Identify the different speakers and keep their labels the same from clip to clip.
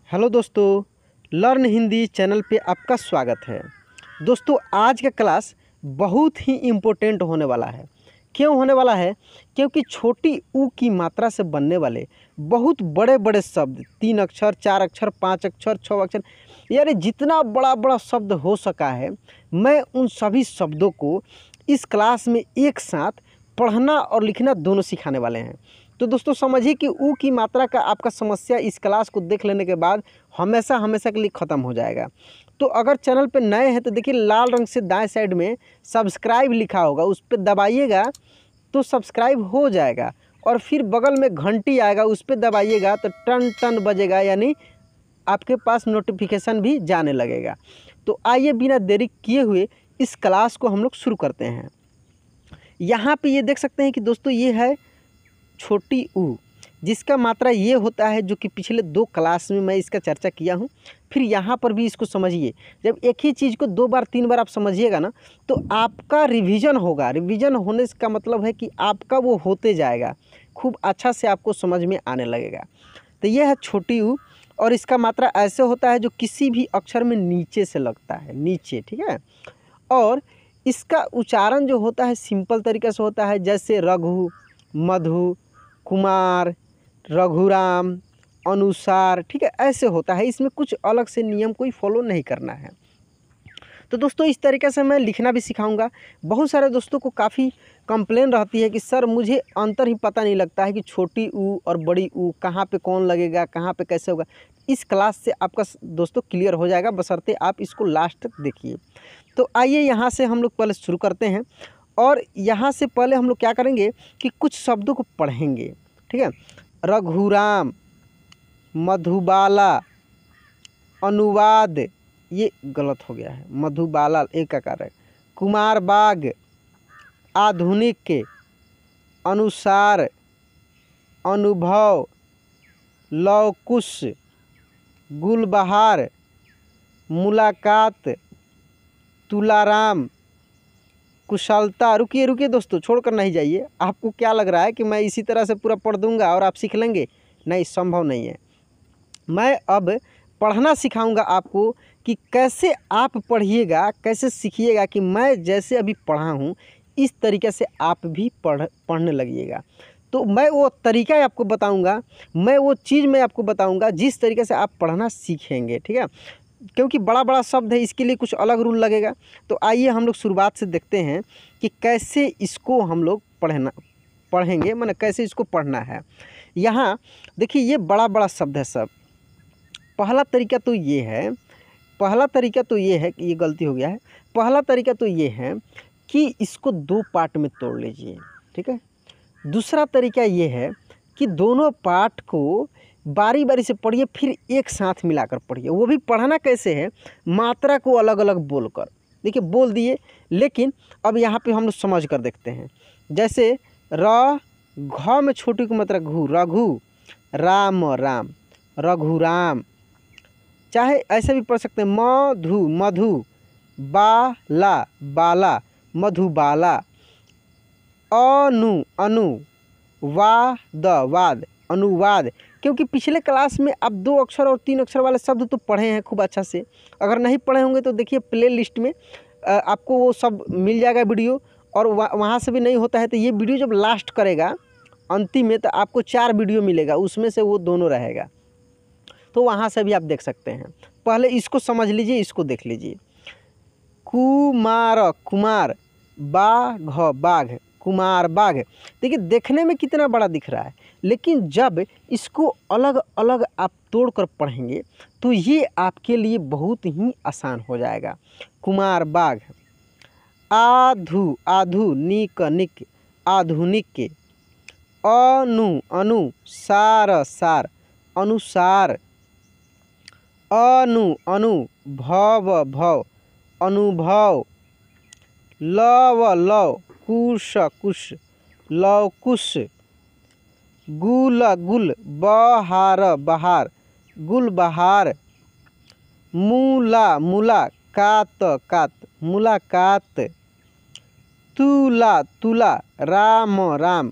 Speaker 1: Hello दोस्तों, learn Hindi channel पे आपका स्वागत है। दोस्तों, आज का क्लास बहुत ही इम्पोर्टेंट होने वाला है। क्यों होने वाला है? क्योंकि छोटी ऊ की मात्रा से बनने वाले बहुत बड़े बड़े शब्द 3 अक्षर, 4 अक्षर, 5 अक्षर, 6 अक्षर, यानी जितना बड़ा बड़ा शब्द हो सका है, मैं उन सभी शब्दों को इस क्लास में एक साथ पढ़ना और लिखना दोनों सिखाने वाले हैं। तो दोस्तों, समझिए कि ऊ की मात्रा का आपका समस्या इस क्लास को देख लेने के बाद हमेशा हमेशा के लिए ख़त्म हो जाएगा। तो अगर चैनल पे नए हैं तो देखिए, लाल रंग से दाएं साइड में सब्सक्राइब लिखा होगा, उस पर दबाइएगा तो सब्सक्राइब हो जाएगा। और फिर बगल में घंटी आएगा, उस पर दबाइएगा तो टन टन बजेगा, यानी आपके पास नोटिफिकेशन भी जाने लगेगा। तो आइए बिना देरी किए हुए इस क्लास को हम लोग शुरू करते हैं। यहाँ पे ये देख सकते हैं कि दोस्तों, ये है छोटी ऊ, जिसका मात्रा ये होता है, जो कि पिछले 2 क्लास में मैं इसका चर्चा किया हूँ। फिर यहाँ पर भी इसको समझिए। जब एक ही चीज़ को 2 बार 3 बार आप समझिएगा ना, तो आपका रिवीजन होगा। रिवीजन होने का मतलब है कि आपका वो होते जाएगा, खूब अच्छा से आपको समझ में आने लगेगा। तो ये है छोटी ऊ, और इसका मात्रा ऐसे होता है जो किसी भी अक्षर में नीचे से लगता है, नीचे, ठीक है। और इसका उच्चारण जो होता है सिंपल तरीके से होता है, जैसे रघु, मधु, कुमार, रघुराम, अनुसार, ठीक है, ऐसे होता है। इसमें कुछ अलग से नियम कोई फॉलो नहीं करना है। तो दोस्तों, इस तरीके से मैं लिखना भी सिखाऊंगा। बहुत सारे दोस्तों को काफ़ी कंप्लेन रहती है कि सर, मुझे अंतर ही पता नहीं लगता है कि छोटी ऊ और बड़ी ऊ कहाँ पे कौन लगेगा, कहाँ पे कैसे होगा। इस क्लास से आपका दोस्तों क्लियर हो जाएगा, बशर्ते आप इसको लास्ट तक देखिए। तो आइए यहाँ से हम लोग पहले शुरू करते हैं। और यहाँ से पहले हम लोग क्या करेंगे कि कुछ शब्दों को पढ़ेंगे, ठीक है। रघुराम, मधुबाला, अनुवाद, ये गलत हो गया है, मधुबाला एक आकार है। कुमार बाग, आधुनिक, अनुसार, अनुभव, लवकुश, गुलबहार, मुलाकात, तुलाराम, कुशलता। रुकिए रुकिए दोस्तों, छोड़कर नहीं जाइए। आपको क्या लग रहा है कि मैं इसी तरह से पूरा पढ़ दूंगा और आप सीख लेंगे? नहीं, संभव नहीं है। मैं अब पढ़ना सिखाऊंगा आपको कि कैसे आप पढ़िएगा, कैसे सीखिएगा कि मैं जैसे अभी पढ़ा हूँ इस तरीके से आप भी पढ़ने लगिएगा। तो मैं वो तरीका आपको बताऊंगा, मैं वो चीज़ मैं आपको बताऊंगा जिस तरीके से आप पढ़ना सीखेंगे, ठीक है। क्योंकि बड़ा बड़ा शब्द है, इसके लिए कुछ अलग रूल लगेगा। तो आइए हम लोग शुरुआत से देखते हैं कि कैसे इसको हम लोग पढ़ेंगे, माने कैसे इसको पढ़ना है। यहाँ देखिए, ये बड़ा बड़ा शब्द है सब। पहला तरीका तो ये है कि ये गलती हो गया है। पहला तरीका तो ये है कि इसको 2 पार्ट में तोड़ लीजिए, ठीक है। दूसरा तरीका ये है कि दोनों पार्ट को बारी बारी से पढ़िए, फिर एक साथ मिलाकर पढ़िए। वो भी पढ़ना कैसे है, मात्रा को अलग अलग बोलकर। देखिए, बोल दिए, लेकिन अब यहाँ पे हम लोग समझ कर देखते हैं। जैसे घ में छोटी की मात्रा घु, रघु, राम राम, रघुराम। चाहे ऐसे भी पढ़ सकते हैं, मधु मधु, बाला बाला, मधुबाला, अनु अनु, वाद वाद, अनुवाद। क्योंकि पिछले क्लास में आप 2 अक्षर और 3 अक्षर वाले शब्द तो पढ़े हैं खूब अच्छा से। अगर नहीं पढ़े होंगे तो देखिए, प्ले लिस्ट में आपको वो सब मिल जाएगा वीडियो। और वहाँ से भी नहीं होता है तो ये वीडियो जब लास्ट करेगा अंतिम में, तो आपको 4 वीडियो मिलेगा, उसमें से वो दोनों रहेगा, तो वहाँ से भी आप देख सकते हैं। पहले इसको समझ लीजिए, इसको देख लीजिए। कुमार कुमार, बाघ बाघ, कुमार बाघ। देखिए, देखने में कितना बड़ा दिख रहा है, लेकिन जब इसको अलग अलग आप तोड़ कर पढ़ेंगे तो ये आपके लिए बहुत ही आसान हो जाएगा। कुमार बाघ, आधुनिक निक, आधुनिक, अनु सार सार, अनुसार, अनु भव, अनुभव, लव कुश, लवकुश, गुल बहार, गुलबहार, मुलाकात, मुलाकात, तुला, राम,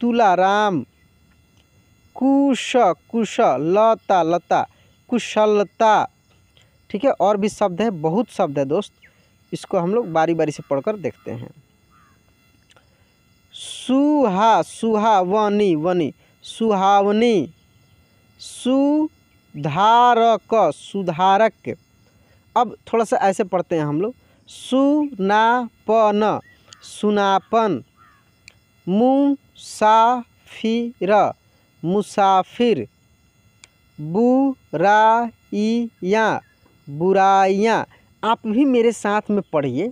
Speaker 1: तुलाराम, कुश, लता, कुशलता। ठीक है, और भी शब्द है, बहुत शब्द है दोस्त, इसको हम लोग बारी बारी से पढ़कर देखते हैं। सुहावनी वनी सुहावनी। सुधारक सुधारक। अब थोड़ा सा ऐसे पढ़ते हैं हम लोग। सुनापन सुनापन। मुसाफिर मुसाफिर। बुराइयाँ बुराइयाँ। आप भी मेरे साथ में पढ़िए,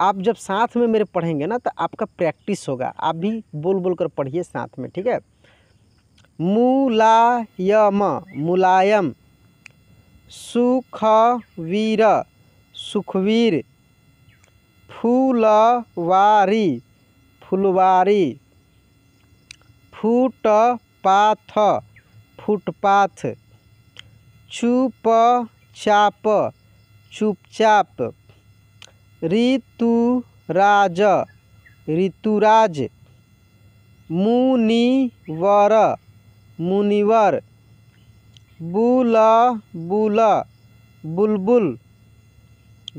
Speaker 1: आप जब साथ में मेरे पढ़ेंगे ना तो आपका प्रैक्टिस होगा, आप भी बोल बोल कर पढ़िए साथ में, ठीक है। मुलायम मुलायम। सुखवीर सुखवीर। फुलवारी फुलवारी। Footpath footpath. चुपचाप चुपचाप। ऋतुराज ऋतुराज। मुनिवर मुनिवर। बुलबुल बुलबुल।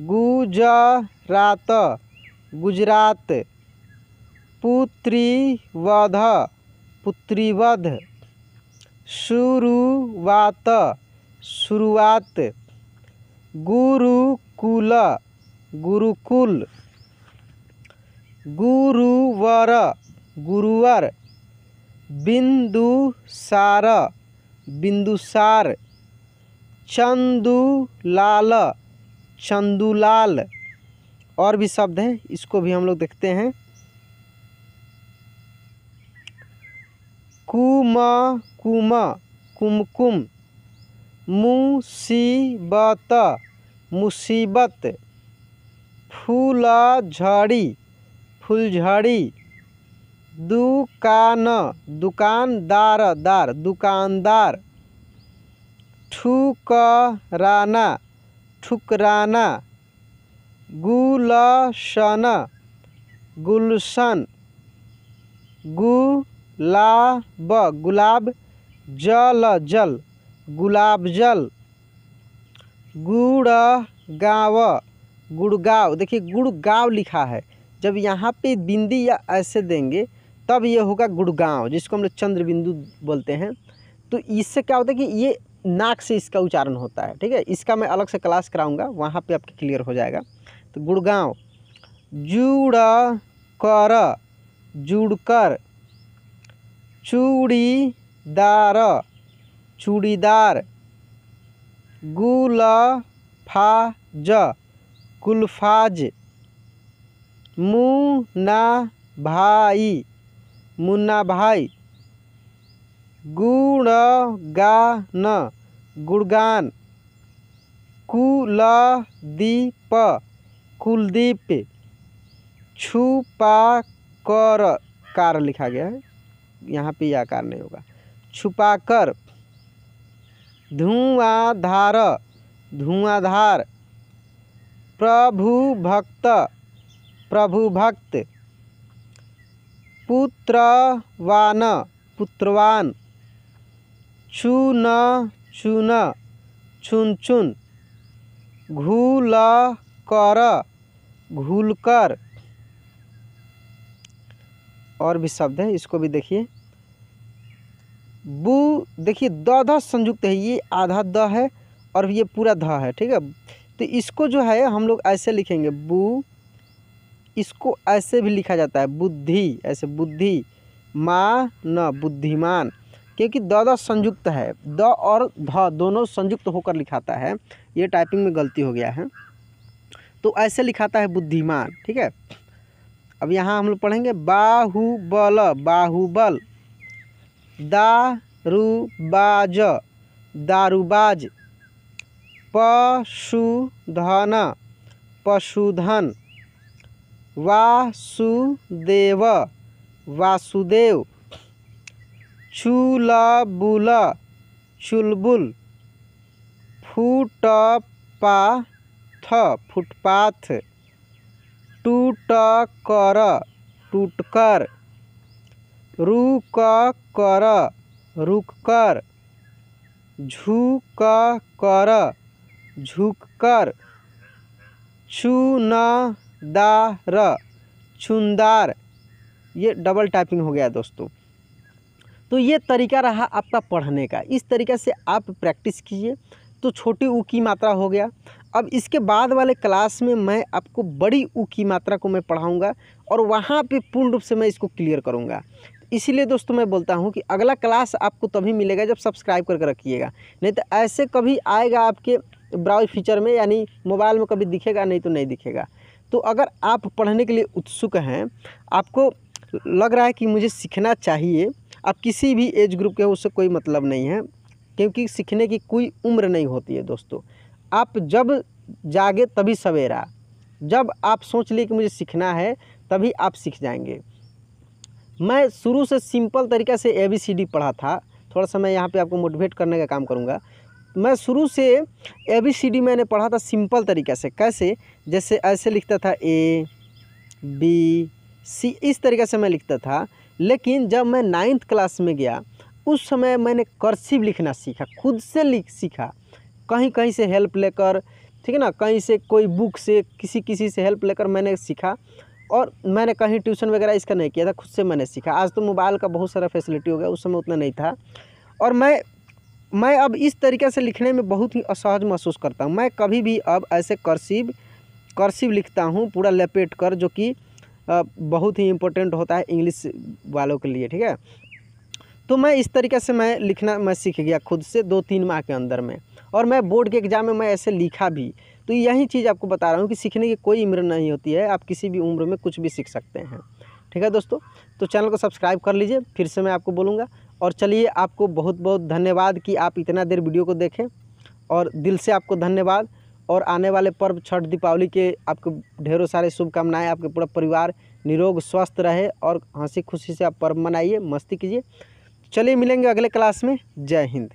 Speaker 1: गुजरात गुजरात। पुत्रीवध पुत्रीवध। शुरुआत शुरुआत। गुरुकुल गुरुकुल। गुरुवर गुरुवर। बिंदुसार बिंदुसार। चंदुलाल चंदुलाल। और भी शब्द हैं, इसको भी हम लोग देखते हैं। कुमकुम कुमकुम। मुसीबत मुसीबत। फूलझड़ी फुलझड़ी। दुकान दुकानदार दार दुकानदार। ठुकराना ठुकराना। गुलशन गुलशन। गुलाब गुलाब। जल जल गुलाब जल। गुड़गांव गुड़गांव। देखिए गुड़गांव लिखा है, जब यहाँ पे बिंदी या ऐसे देंगे तब ये होगा गुड़गांव, जिसको हम लोग चंद्र बिंदु बोलते हैं। तो इससे क्या होता है कि ये नाक से इसका उच्चारण होता है, ठीक है। इसका मैं अलग से क्लास कराऊंगा, वहाँ पे आपके क्लियर हो जाएगा। तो गुड़गांव। जुड़कर जुड़कर। चूड़ीदार चूड़ीदार। गुलफाज गुलफाज। मुन्ना भाई मुन्ना भाई। गुणगान गुणगान। कुलदीप कुलदीप। छुपा कर कार लिखा गया है, यहाँ पे यह आकार नहीं होगा। छुपाकर। धुआंधार धुआंधार। प्रभु भक्त प्रभु भक्त। पुत्रवान पुत्रवान। चुन चुन चुन चुन। घुल कर घुलकर। और भी शब्द है, इसको भी देखिए। बु देखिए द ध संयुक्त है, ये आधा द है और ये पूरा ध है, ठीक है। तो इसको जो है हम लोग ऐसे लिखेंगे बु, इसको ऐसे भी लिखा जाता है बुद्धि, ऐसे बुद्धि। मा न बुद्धिमान, क्योंकि द द संयुक्त है, द और ध दोनों संयुक्त होकर लिखाता है, ये टाइपिंग में गलती हो गया है, तो ऐसे लिखाता है बुद्धिमान, ठीक है। अब यहाँ हम लोग पढ़ेंगे बाहुबल बाहुबल। दारूबाज दारूबाज। पशुधन पशुधन। वासुदेव वासुदेव। चुलबुल चुलबुल। Footpath footpath. टूटकर टूटकर। रुककर रुककर। झुककर, झुककर, चुनदार, चुनदार। ये डबल टाइपिंग हो गया दोस्तों। तो ये तरीका रहा आपका पढ़ने का। इस तरीक़े से आप प्रैक्टिस कीजिए तो छोटी ऊ की मात्रा हो गया। अब इसके बाद वाले क्लास में मैं आपको बड़ी ऊ की मात्रा को मैं पढ़ाऊँगा और वहाँ पे पूर्ण रूप से मैं इसको क्लियर करूँगा। इसीलिए दोस्तों मैं बोलता हूँ कि अगला क्लास आपको तभी मिलेगा जब सब्सक्राइब करके रखिएगा, नहीं तो ऐसे कभी आएगा आपके ब्राउज़ फीचर में, यानी मोबाइल में कभी दिखेगा, नहीं तो नहीं दिखेगा। तो अगर आप पढ़ने के लिए उत्सुक हैं, आपको लग रहा है कि मुझे सीखना चाहिए, आप किसी भी एज ग्रुप के हो, उससे कोई मतलब नहीं है, क्योंकि सीखने की कोई उम्र नहीं होती है दोस्तों। आप जब जागे तभी सवेरा, जब आप सोच लिए कि मुझे सीखना है तभी आप सीख जाएंगे। मैं शुरू से सिंपल तरीक़े से ABCD पढ़ा था। थोड़ा सा मैं यहाँ पे आपको मोटिवेट करने का काम करूँगा। मैं शुरू से ABCD मैंने पढ़ा था सिंपल तरीक़े से। कैसे? जैसे ऐसे लिखता था A B C, इस तरीक़े से मैं लिखता था। लेकिन जब मैं 9th क्लास में गया उस समय मैंने कर्सिव लिखना सीखा, खुद से सीखा, कहीं कहीं से हेल्प लेकर, ठीक है ना, कहीं से कोई बुक से किसी से हेल्प लेकर मैंने सीखा। और मैंने कहीं ट्यूशन वगैरह इसका नहीं किया था, खुद से मैंने सीखा। आज तो मोबाइल का बहुत सारा फैसिलिटी हो गया, उस समय उतना नहीं था। और मैं अब इस तरीक़े से लिखने में बहुत ही असहज महसूस करता हूँ। मैं कभी भी अब ऐसे कर्सिव लिखता हूँ पूरा लपेट कर, जो कि बहुत ही इम्पोर्टेंट होता है इंग्लिश वालों के लिए, ठीक है। तो मैं इस तरीक़े से लिखना मैं सीख गया खुद से 2-3 माह के अंदर में, और मैं बोर्ड के एग्ज़ाम में मैं ऐसे लिखा भी। तो यही चीज़ आपको बता रहा हूँ कि सीखने की कोई उम्र नहीं होती है, आप किसी भी उम्र में कुछ भी सीख सकते हैं, ठीक है दोस्तों। तो चैनल को सब्सक्राइब कर लीजिए, फिर से मैं आपको बोलूँगा। और चलिए, आपको बहुत बहुत धन्यवाद कि आप इतना देर वीडियो को देखें, और दिल से आपको धन्यवाद। और आने वाले पर्व छठ दीपावली के आपको ढेरों सारे शुभकामनाएं। आपके पूरा परिवार निरोग स्वस्थ रहे और हंसी खुशी से आप पर्व मनाइए, मस्ती कीजिए। चलिए मिलेंगे अगले क्लास में। जय हिंद।